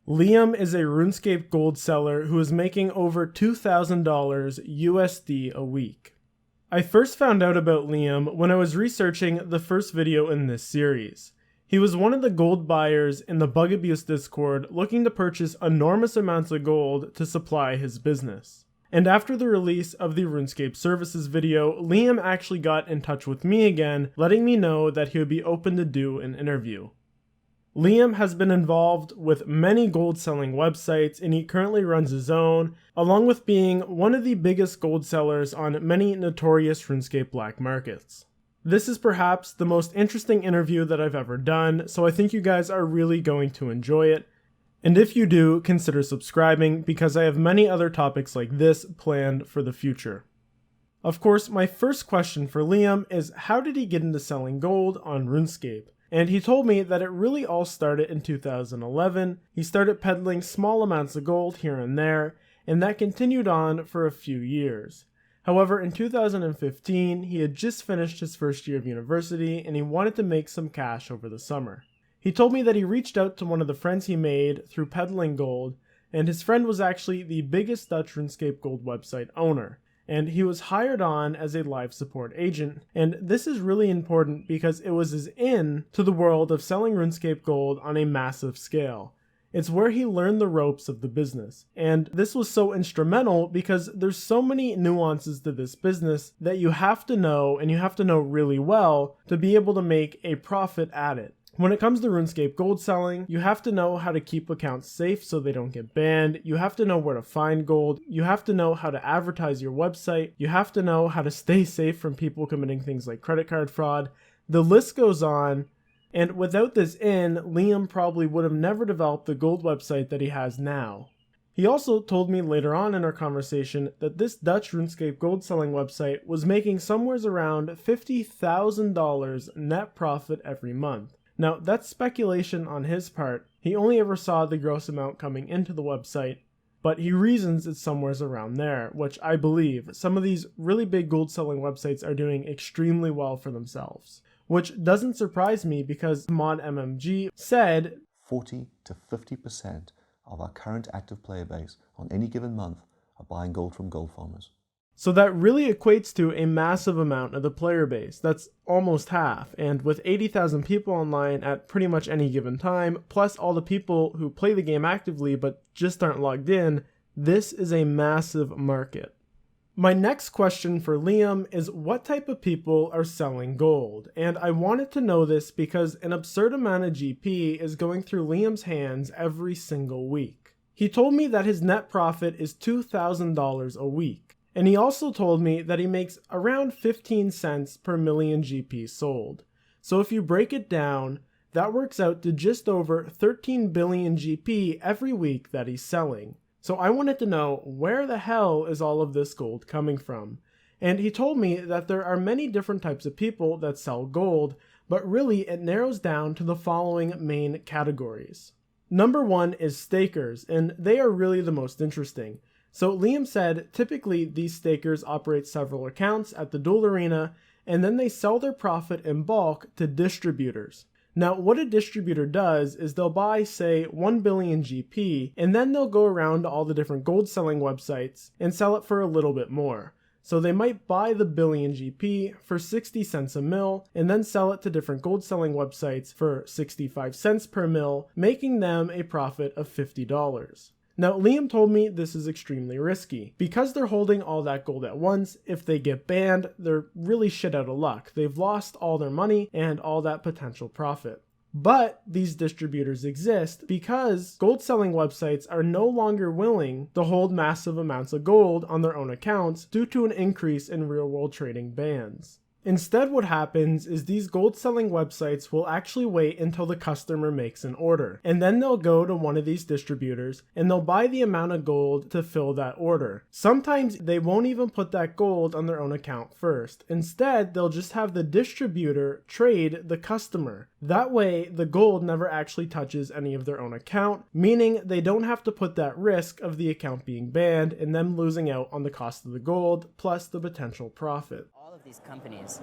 Liam is a RuneScape gold seller who is making over $2,000 USD a week. I first found out about Liam when I was researching the first video in this series. He was one of the gold buyers in the Bug Abuse Discord looking to purchase enormous amounts of gold to supply his business. And after the release of the RuneScape services video, Liam actually got in touch with me again, letting me know that he would be open to do an interview. Liam has been involved with many gold selling websites and he currently runs his own, along with being one of the biggest gold sellers on many notorious RuneScape black markets. This is perhaps the most interesting interview that I've ever done, so I think you guys are really going to enjoy it. And if you do, consider subscribing because I have many other topics like this planned for the future. Of course, my first question for Liam is how did he get into selling gold on RuneScape? And he told me that it really all started in 2011. He started peddling small amounts of gold here and there, and that continued on for a few years. However, in 2015, he had just finished his first year of university and he wanted to make some cash over the summer. He told me that he reached out to one of the friends he made through peddling gold, and his friend was actually the biggest Dutch RuneScape gold website owner. And he was hired on as a live support agent, and this is really important because it was his in to the world of selling RuneScape gold on a massive scale. It's where he learned the ropes of the business, and this was so instrumental because there's so many nuances to this business that you have to know, and you have to know really well to be able to make a profit at it. When it comes to RuneScape gold selling, you have to know how to keep accounts safe so they don't get banned, you have to know where to find gold, you have to know how to advertise your website, you have to know how to stay safe from people committing things like credit card fraud. The list goes on, and without this in, Liam probably would have never developed the gold website that he has now. He also told me later on in our conversation that this Dutch RuneScape gold selling website was making somewhere around $50,000 net profit every month. Now, that's speculation on his part. He only ever saw the gross amount coming into the website, but he reasons it's somewhere around there, which I believe some of these really big gold selling websites are doing extremely well for themselves. Which doesn't surprise me because Mod MMG said 40 to 50% of our current active player base on any given month are buying gold from gold farmers. So that really equates to a massive amount of the player base. That's almost half, and with 80,000 people online at pretty much any given time, plus all the people who play the game actively but just aren't logged in, this is a massive market. My next question for Liam is what type of people are selling gold? And I wanted to know this because an absurd amount of GP is going through Liam's hands every single week. He told me that his net profit is $2,000 a week. And he also told me that he makes around 15 cents per million GP sold. So if you break it down, that works out to just over 13 billion GP every week that he's selling. So I wanted to know where the hell is all of this gold coming from? And he told me that there are many different types of people that sell gold, but really it narrows down to the following main categories. Number one is stakers, and they are really the most interesting. So Liam said typically these stakers operate several accounts at the duel arena and then they sell their profit in bulk to distributors. Now what a distributor does is they'll buy say 1 billion GP and then they'll go around to all the different gold selling websites and sell it for a little bit more. So they might buy the billion GP for 60 cents a mil and then sell it to different gold selling websites for 65 cents per mil, making them a profit of $50. Now, Liam told me this is extremely risky. Because they're holding all that gold at once, if they get banned, they're really shit out of luck. They've lost all their money and all that potential profit. But these distributors exist because gold selling websites are no longer willing to hold massive amounts of gold on their own accounts due to an increase in real-world trading bans. Instead, what happens is these gold selling websites will actually wait until the customer makes an order, and then they'll go to one of these distributors and they'll buy the amount of gold to fill that order. Sometimes they won't even put that gold on their own account first. Instead, they'll just have the distributor trade the customer. That way, the gold never actually touches any of their own account, meaning they don't have to put that risk of the account being banned and them losing out on the cost of the gold plus the potential profit. These companies,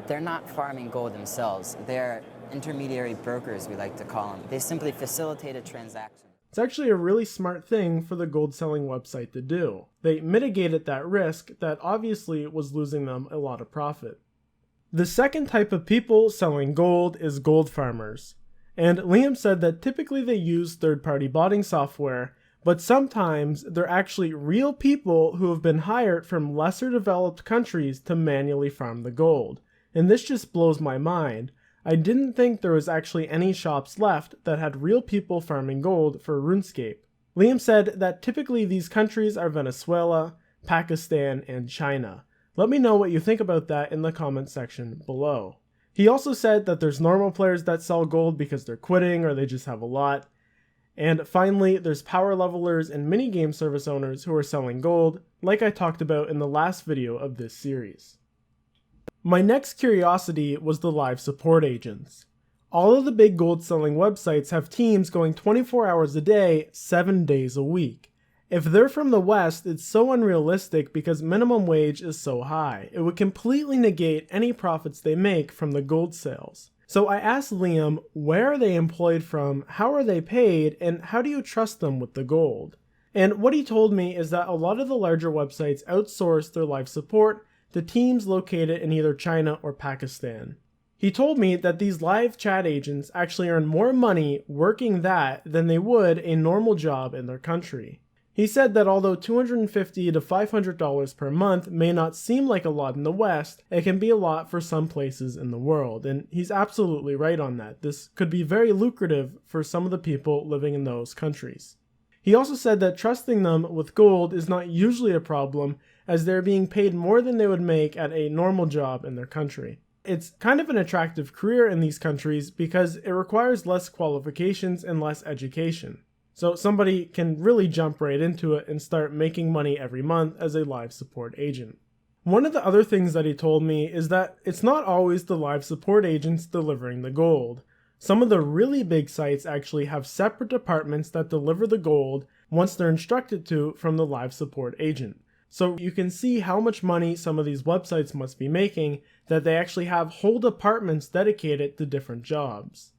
they're not farming gold themselves. They're intermediary brokers, we like to call them. They simply facilitate a transaction. It's actually a really smart thing for the gold selling website to do. They mitigated that risk that obviously was losing them a lot of profit. The second type of people selling gold is gold farmers. And Liam said that typically they use third-party botting software, but sometimes they're actually real people who have been hired from lesser developed countries to manually farm the gold. And this just blows my mind. I didn't think there was actually any shops left that had real people farming gold for RuneScape. Liam said that typically these countries are Venezuela, Pakistan, and China. Let me know what you think about that in the comment section below. He also said that there's normal players that sell gold because they're quitting or they just have a lot. And finally, there's power levelers and minigame service owners who are selling gold, like I talked about in the last video of this series. My next curiosity was the live support agents. All of the big gold selling websites have teams going 24 hours a day, 7 days a week. If they're from the West, it's so unrealistic because minimum wage is so high. It would completely negate any profits they make from the gold sales. So I asked Liam, where are they employed from, how are they paid, and how do you trust them with the gold? And what he told me is that a lot of the larger websites outsource their live support to teams located in either China or Pakistan. He told me that these live chat agents actually earn more money working that than they would a normal job in their country. He said that although $250 to $500 per month may not seem like a lot in the West, it can be a lot for some places in the world, and he's absolutely right on that. This could be very lucrative for some of the people living in those countries. He also said that trusting them with gold is not usually a problem, as they're being paid more than they would make at a normal job in their country. It's kind of an attractive career in these countries because it requires less qualifications and less education. So somebody can really jump right into it and start making money every month as a live support agent. One of the other things that he told me is that it's not always the live support agents delivering the gold. Some of the really big sites actually have separate departments that deliver the gold once they're instructed to from the live support agent. So you can see how much money some of these websites must be making that they actually have whole departments dedicated to different jobs.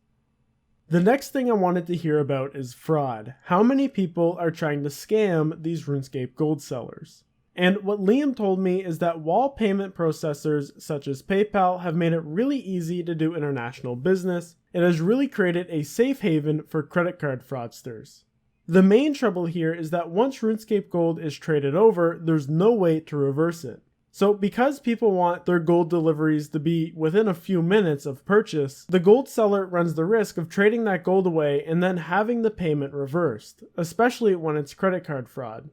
The next thing I wanted to hear about is fraud. How many people are trying to scam these RuneScape gold sellers? And what Liam told me is that while payment processors such as PayPal have made it really easy to do international business, it has really created a safe haven for credit card fraudsters. The main trouble here is that once RuneScape gold is traded over, there's no way to reverse it. So because people want their gold deliveries to be within a few minutes of purchase, the gold seller runs the risk of trading that gold away and then having the payment reversed, especially when it's credit card fraud.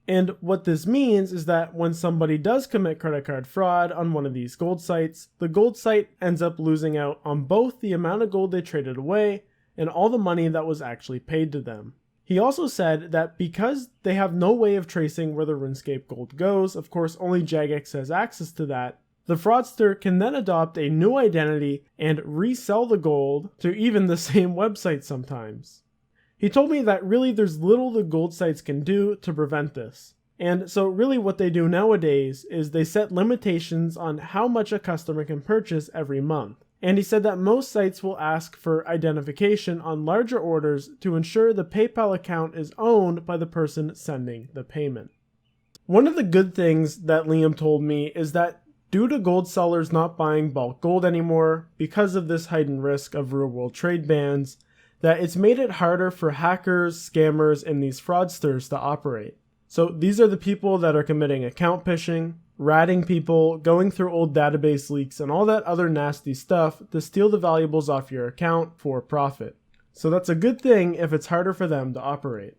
And what this means is that when somebody does commit credit card fraud on one of these gold sites, the gold site ends up losing out on both the amount of gold they traded away and all the money that was actually paid to them. He also said that because they have no way of tracing where the RuneScape gold goes, of course only Jagex has access to that, the fraudster can then adopt a new identity and resell the gold to even the same website sometimes. He told me that really there's little the gold sites can do to prevent this. And so really what they do nowadays is they set limitations on how much a customer can purchase every month. And he said that most sites will ask for identification on larger orders to ensure the PayPal account is owned by the person sending the payment. One of the good things that Liam told me is that due to gold sellers not buying bulk gold anymore, because of this heightened risk of real-world trade bans, that it's made it harder for hackers, scammers, and these fraudsters to operate. So these are the people that are committing account phishing, ratting people, going through old database leaks, and all that other nasty stuff to steal the valuables off your account for profit. So that's a good thing if it's harder for them to operate.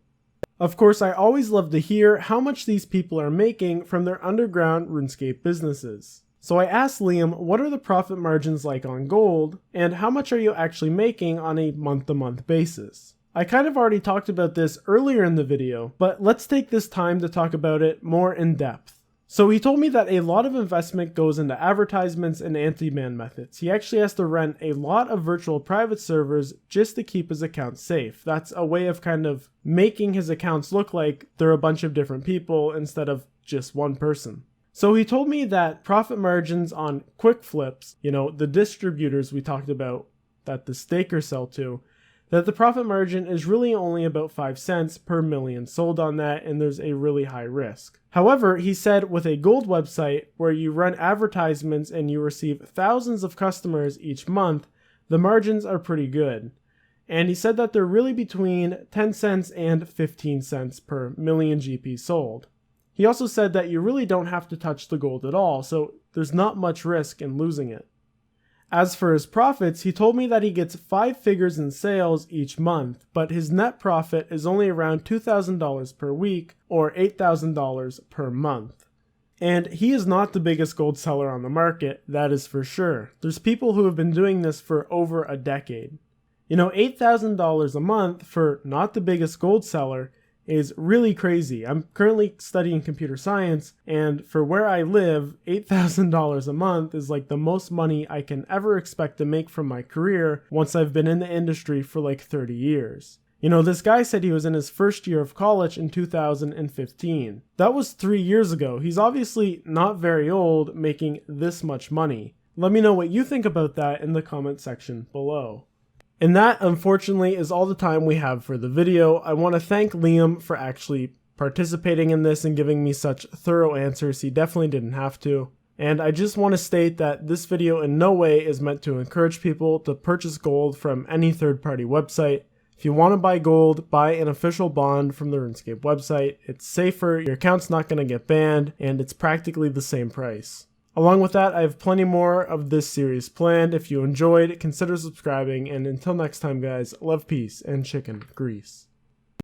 Of course, I always love to hear how much these people are making from their underground RuneScape businesses. So I asked Liam, what are the profit margins like on gold, and how much are you actually making on a month-to-month basis? I kind of already talked about this earlier in the video, but let's take this time to talk about it more in depth. So he told me that a lot of investment goes into advertisements and anti-ban methods. He actually has to rent a lot of virtual private servers just to keep his accounts safe. That's a way of kind of making his accounts look like they're a bunch of different people instead of just one person. So he told me that profit margins on quick flips, the distributors we talked about that the stakers sell to, that the profit margin is really only about 5 cents per million sold on that, and there's a really high risk. However, he said with a gold website where you run advertisements and you receive thousands of customers each month, the margins are pretty good. And he said that they're really between 10 cents and 15 cents per million GP sold. He also said that you really don't have to touch the gold at all, so there's not much risk in losing it. As for his profits, he told me that he gets 5 figures in sales each month, but his net profit is only around $2,000 per week or $8,000 per month. And he is not the biggest gold seller on the market, that is for sure. There's people who have been doing this for over a decade. You know, $8,000 a month for not the biggest gold seller is really crazy. I'm currently studying computer science, and for where I live, $8,000 a month is like the most money I can ever expect to make from my career once I've been in the industry for like 30 years. You know, this guy said he was in his first year of college in 2015. That was 3 years ago. He's obviously not very old making this much money. Let me know what you think about that in the comment section below. And that, unfortunately, is all the time we have for the video. I want to thank Liam for actually participating in this and giving me such thorough answers. He definitely didn't have to. And I just want to state that this video in no way is meant to encourage people to purchase gold from any third-party website. If you want to buy gold, buy an official bond from the RuneScape website. It's safer, your account's not going to get banned, and it's practically the same price. Along with that, I have plenty more of this series planned. If you enjoyed, consider subscribing, and until next time guys, love, peace, and chicken grease.